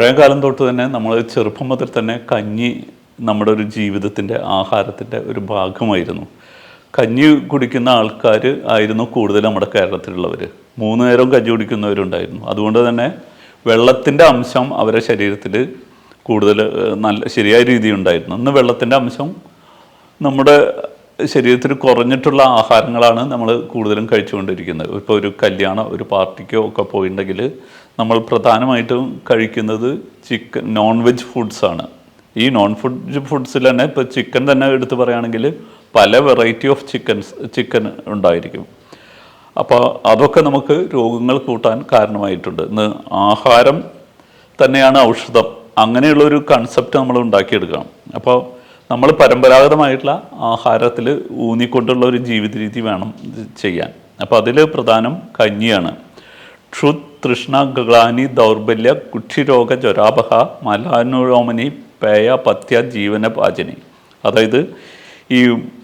പഴയ കാലം തൊട്ട് തന്നെ നമ്മൾ ചെറുപ്പം മുതൽ തന്നെ കഞ്ഞി നമ്മുടെ ഒരു ജീവിതത്തിൻ്റെ ആഹാരത്തിൻ്റെ ഒരു ഭാഗമായിരുന്നു. കഞ്ഞി കുടിക്കുന്ന ആൾക്കാർ ആയിരുന്നു കൂടുതൽ നമ്മുടെ കേരളത്തിലുള്ളവർ. 3 നേരം കഞ്ഞി കുടിക്കുന്നവരുണ്ടായിരുന്നു. അതുകൊണ്ട് തന്നെ വെള്ളത്തിൻ്റെ അംശം അവരുടെ ശരീരത്തിൽ കൂടുതൽ ശരിയായ രീതിയിൽ ഉണ്ടായിരുന്നു. ഇന്ന് വെള്ളത്തിൻ്റെ അംശം നമ്മുടെ ശരീരത്തിൽ കുറഞ്ഞിട്ടുള്ള ആഹാരങ്ങളാണ് നമ്മൾ കൂടുതലും കഴിച്ചുകൊണ്ടിരിക്കുന്നത്. ഇപ്പോൾ ഒരു കല്യാണം, ഒരു പാർട്ടിക്കോ ഒക്കെ പോയിട്ടുണ്ടെങ്കിൽ നമ്മൾ പ്രധാനമായിട്ടും കഴിക്കുന്നത് നോൺ വെജ് ഫുഡ്സാണ്. ഈ നോൺ വെജ് ഫുഡ്സിൽ തന്നെ ഇപ്പോൾ ചിക്കൻ തന്നെ എടുത്ത് പറയുകയാണെങ്കിൽ പല വെറൈറ്റി ഓഫ് ചിക്കൻ ഉണ്ടായിരിക്കും. അപ്പോൾ അതൊക്കെ നമുക്ക് രോഗങ്ങൾ കൂട്ടാൻ കാരണമായിട്ടുണ്ട്. ഇന്ന് ആഹാരം തന്നെയാണ് ഔഷധം, അങ്ങനെയുള്ളൊരു കൺസെപ്റ്റ് നമ്മൾ ഉണ്ടാക്കിയെടുക്കണം. അപ്പോൾ നമ്മൾ പരമ്പരാഗതമായിട്ടുള്ള ആഹാരത്തിൽ ഊന്നിക്കൊണ്ടുള്ള ഒരു ജീവിത രീതി വേണം ചെയ്യാൻ. അപ്പോൾ അതിൽ പ്രധാനം കഞ്ഞിയാണ്. ക്ഷുത് തൃഷ്ണ ഗ്ലാനി ദൗർബല്യ കുക്ഷിരോഗ ജ്വരാപഹ മലാനുരോമനി പേയ പഥ്യ ജീവന പാചനി. അതായത് ഈ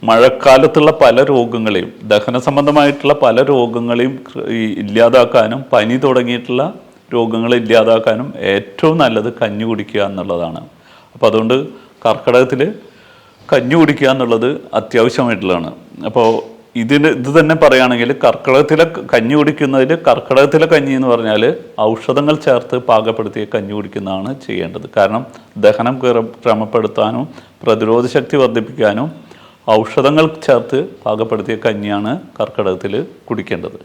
മഴക്കാലത്തുള്ള പല രോഗങ്ങളെയും, ദഹന സംബന്ധമായിട്ടുള്ള പല രോഗങ്ങളെയും ഇല്ലാതാക്കാനും പനി തുടങ്ങിയിട്ടുള്ള രോഗങ്ങളെ ഇല്ലാതാക്കാനും ഏറ്റവും നല്ലത് കഞ്ഞി കുടിക്കുക എന്നുള്ളതാണ്. അപ്പോൾ അതുകൊണ്ട് കർക്കിടകത്തിൽ കഞ്ഞി കുടിക്കുക എന്നുള്ളത് അത്യാവശ്യമായിട്ടുള്ളതാണ്. അപ്പോൾ ഇത് തന്നെ പറയുകയാണെങ്കിൽ കർക്കിടകത്തിലെ കഞ്ഞി കുടിക്കുന്നതിൽ, കർക്കിടകത്തിലെ കഞ്ഞി എന്ന് പറഞ്ഞാൽ ഔഷധങ്ങൾ ചേർത്ത് പാകപ്പെടുത്തിയ കഞ്ഞി കുടിക്കുന്നതാണ് ചെയ്യേണ്ടത്. കാരണം ദഹനം ക്രമപ്പെടുത്താനും പ്രതിരോധ ശക്തി വർദ്ധിപ്പിക്കാനും ഔഷധങ്ങൾ ചേർത്ത് പാകപ്പെടുത്തിയ കഞ്ഞിയാണ് കർക്കിടകത്തിൽ കുടിക്കേണ്ടത്.